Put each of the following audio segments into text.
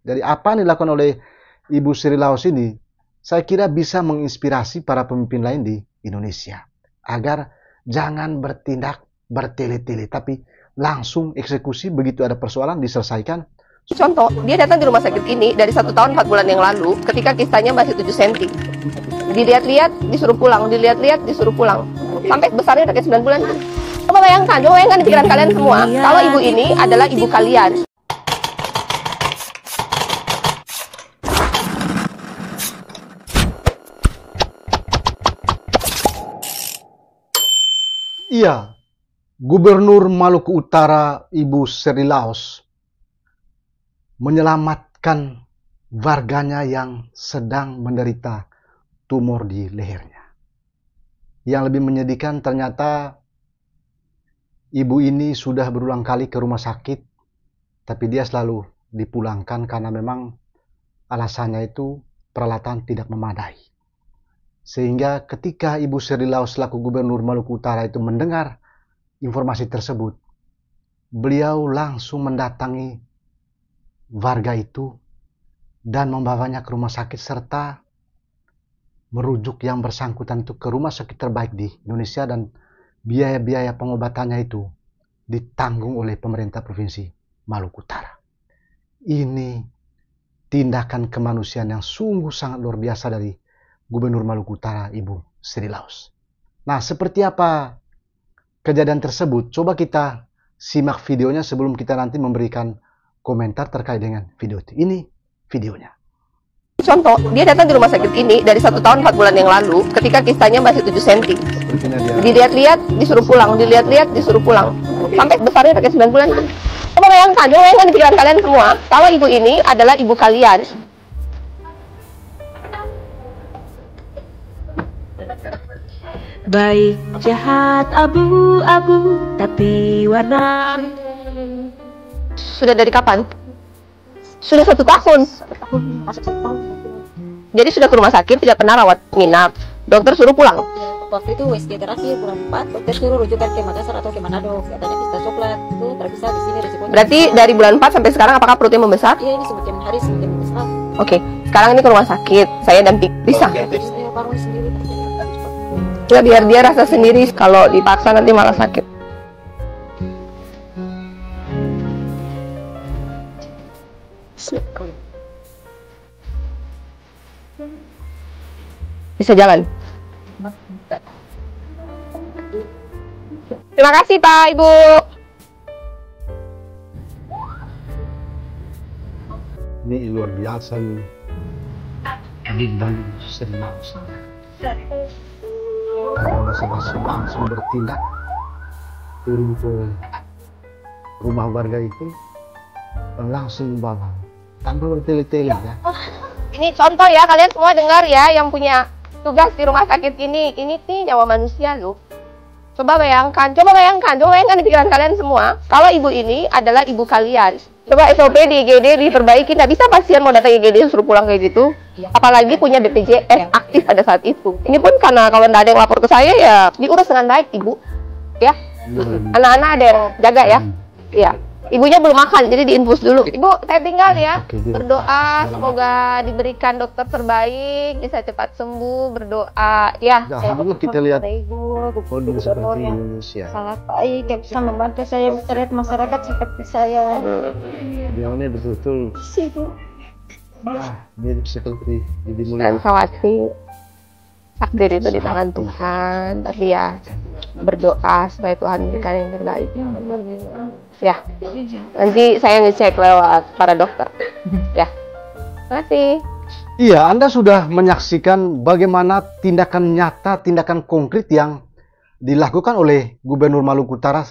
Jadi apa yang dilakukan oleh Ibu Sri Laos ini, saya kira bisa menginspirasi para pemimpin lain di Indonesia. Agar jangan bertindak bertele-tele, tapi langsung eksekusi begitu ada persoalan diselesaikan. Contoh, dia datang di rumah sakit ini dari 1 tahun 4 bulan yang lalu ketika kistanya masih 7 cm. Dilihat-lihat, disuruh pulang, dilihat-lihat, disuruh pulang. Sampai besarnya udah kayak 9 bulan. Coba bayangkan di pikiran kalian semua, kalau ibu ini adalah ibu kalian. Iya, Gubernur Maluku Utara Ibu Sri Laos menyelamatkan warganya yang sedang menderita tumor di lehernya. Yang lebih menyedihkan ternyata ibu ini sudah berulang kali ke rumah sakit, tapi dia selalu dipulangkan karena memang alasannya itu peralatan tidak memadai. Sehingga ketika Ibu Sri Laos selaku Gubernur Maluku Utara itu mendengar informasi tersebut, beliau langsung mendatangi warga itu dan membawanya ke rumah sakit serta merujuk yang bersangkutan itu ke rumah sakit terbaik di Indonesia, dan biaya-biaya pengobatannya itu ditanggung oleh pemerintah Provinsi Maluku Utara. Ini tindakan kemanusiaan yang sungguh sangat luar biasa dari Gubernur Maluku Utara Ibu Sri Laos. Nah, seperti apa kejadian tersebut? Coba kita simak videonya sebelum kita nanti memberikan komentar terkait dengan video itu. Ini videonya. Contoh, dia datang di rumah sakit ini dari 1 tahun 4 bulan yang lalu ketika kistanya masih 7 cm. Dilihat-lihat, disuruh pulang, dilihat-lihat, disuruh pulang. Sampai besarnya udah kayak 9 bulan. Coba bayangkan di pikiran kalian semua, kalau ibu ini adalah ibu kalian. Baik jahat abu-abu, tapi warna. Sudah dari kapan? Sudah 1 tahun. Jadi sudah ke rumah sakit, tidak pernah rawat nginap. Dokter suruh pulang. Waktu itu USG terakhir bulan 4, dokter suruh rujukan ke Makassar atau ke Manado. Katanya pista coklat itu terpisah di sini risikonya. Berarti dari bulan 4 sampai sekarang apakah perutnya membesar? Iya, ini semakin hari semakin besar. Oke, sekarang ini ke rumah sakit. Saya damping. Bisa? Saya bangun sendiri. Ya, biar dia rasa sendiri. Kalau dipaksa nanti malah sakit. Bisa jalan. Terima kasih Pak, Ibu. Ini luar biasa nih. Bintang Sri Laos. Masing-masing langsung bertindak turun ke rumah warga itu dan langsung bawa tanpa bertele-tele ya. Ini contoh ya, kalian semua dengar ya, yang punya tugas di rumah sakit ini nih nyawa manusia loh. Coba bayangkan di pikiran kalian semua, kalau ibu ini adalah ibu kalian. Coba SOP di IGD diperbaiki, nggak bisa pasien mau datang IGD suruh pulang kayak gitu. Apalagi punya BPJS aktif pada saat itu. Ini pun karena kalau nggak ada yang lapor ke saya ya diurus dengan baik ibu. Ya, anak-anak ada yang jaga ya. Iya. Ibunya belum makan, jadi diinfus dulu. Ibu, saya tinggal ya. Berdoa, semoga diberikan dokter terbaik, bisa cepat sembuh, berdoa. Ya. Alhamdulillah kita lihat kondisi seperti Indonesia. Sangat baik, yang bisa membantu saya mencari masyarakat seperti saya. Yang ini betul-betul mirip seperti Didi Mulyadi. Dan khawatir, takdir itu di tangan Tuhan. Tapi ya, berdoa supaya Tuhan berikan yang terbaik. Ya, nanti saya ngecek lewat para dokter. Ya, terima kasih. Iya, Anda sudah menyaksikan bagaimana tindakan nyata, tindakan konkret yang dilakukan oleh Gubernur Maluku Utara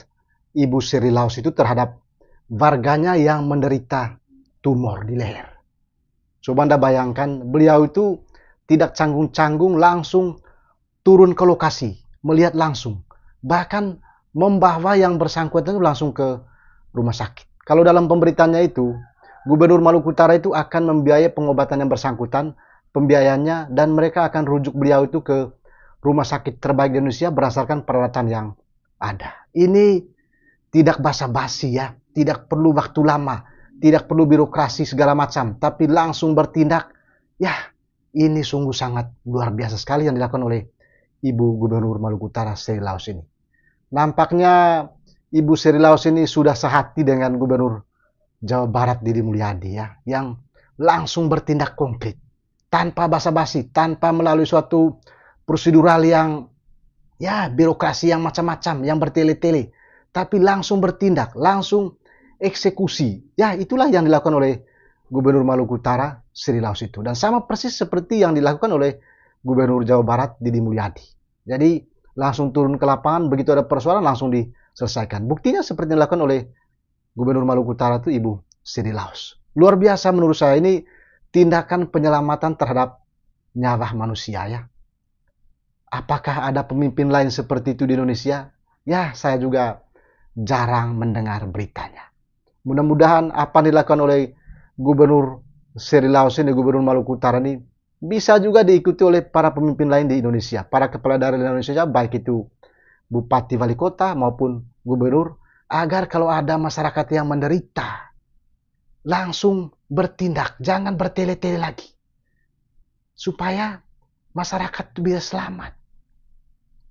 Ibu Sri Laos itu terhadap warganya yang menderita tumor di leher. Coba Anda bayangkan, beliau itu tidak canggung-canggung, langsung turun ke lokasi, melihat langsung. Bahkan membawa yang bersangkutan itu langsung ke rumah sakit. Kalau dalam pemberitaannya itu, Gubernur Maluku Utara itu akan membiayai pengobatan yang bersangkutan, pembiayaannya, dan mereka akan rujuk beliau itu ke rumah sakit terbaik di Indonesia berdasarkan peralatan yang ada. Ini tidak basa-basi ya, tidak perlu waktu lama. tidak perlu birokrasi segala macam, tapi langsung bertindak. Ya, ini sungguh sangat luar biasa sekali yang dilakukan oleh Ibu Gubernur Maluku Utara Seri Laus ini. Nampaknya Ibu Seri Laus ini sudah sehati dengan Gubernur Jawa Barat Deddy Mulyadi ya, yang langsung bertindak konkret, tanpa basa-basi, tanpa melalui suatu prosedural yang ya birokrasi yang macam-macam, yang bertele-tele, tapi langsung bertindak, langsung eksekusi. Ya, itulah yang dilakukan oleh Gubernur Maluku Utara Seri Laus itu. Dan sama persis seperti yang dilakukan oleh Gubernur Jawa Barat Deddy Mulyadi. Jadi langsung turun ke lapangan, begitu ada persoalan langsung diselesaikan. Buktinya seperti yang dilakukan oleh Gubernur Maluku Utara itu Ibu Seri Laus. Luar biasa menurut saya, ini tindakan penyelamatan terhadap nyawa manusia ya. Apakah ada pemimpin lain seperti itu di Indonesia? Ya, saya juga jarang mendengar beritanya. Mudah-mudahan apa yang dilakukan oleh Gubernur Seri Laus ini, Gubernur Maluku Utara ini, bisa juga diikuti oleh para pemimpin lain di Indonesia. Para kepala daerah di Indonesia, baik itu bupati, wali kota maupun gubernur, agar kalau ada masyarakat yang menderita, langsung bertindak, jangan bertele-tele lagi. Supaya masyarakat itu bisa selamat.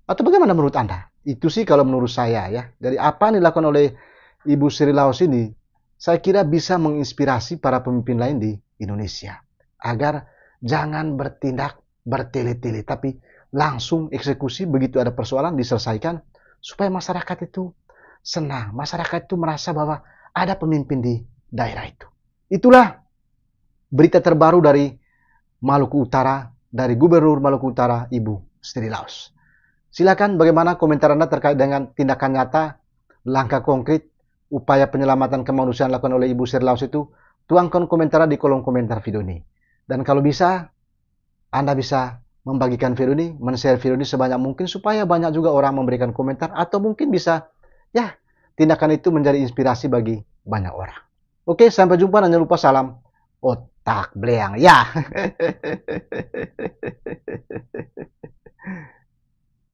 Atau bagaimana menurut Anda? Itu sih kalau menurut saya ya. Dari apa yang dilakukan oleh Ibu Seri Laus ini, saya kira bisa menginspirasi para pemimpin lain di Indonesia. Agar jangan bertindak bertele-tele, tapi langsung eksekusi begitu ada persoalan diselesaikan. Supaya masyarakat itu senang, masyarakat itu merasa bahwa ada pemimpin di daerah itu. Itulah berita terbaru dari Maluku Utara, dari Gubernur Maluku Utara Ibu Seri Laus. Silakan bagaimana komentar Anda terkait dengan tindakan nyata, langkah konkret, upaya penyelamatan kemanusiaan dilakukan oleh Ibu Seri Laus itu. Tuangkan komentar di kolom komentar video ini. Dan kalau bisa, Anda bisa membagikan video ini, men-share video ini sebanyak mungkin supaya banyak juga orang memberikan komentar, atau mungkin bisa ya tindakan itu menjadi inspirasi bagi banyak orang. Oke, sampai jumpa dan jangan lupa salam otak bleang ya.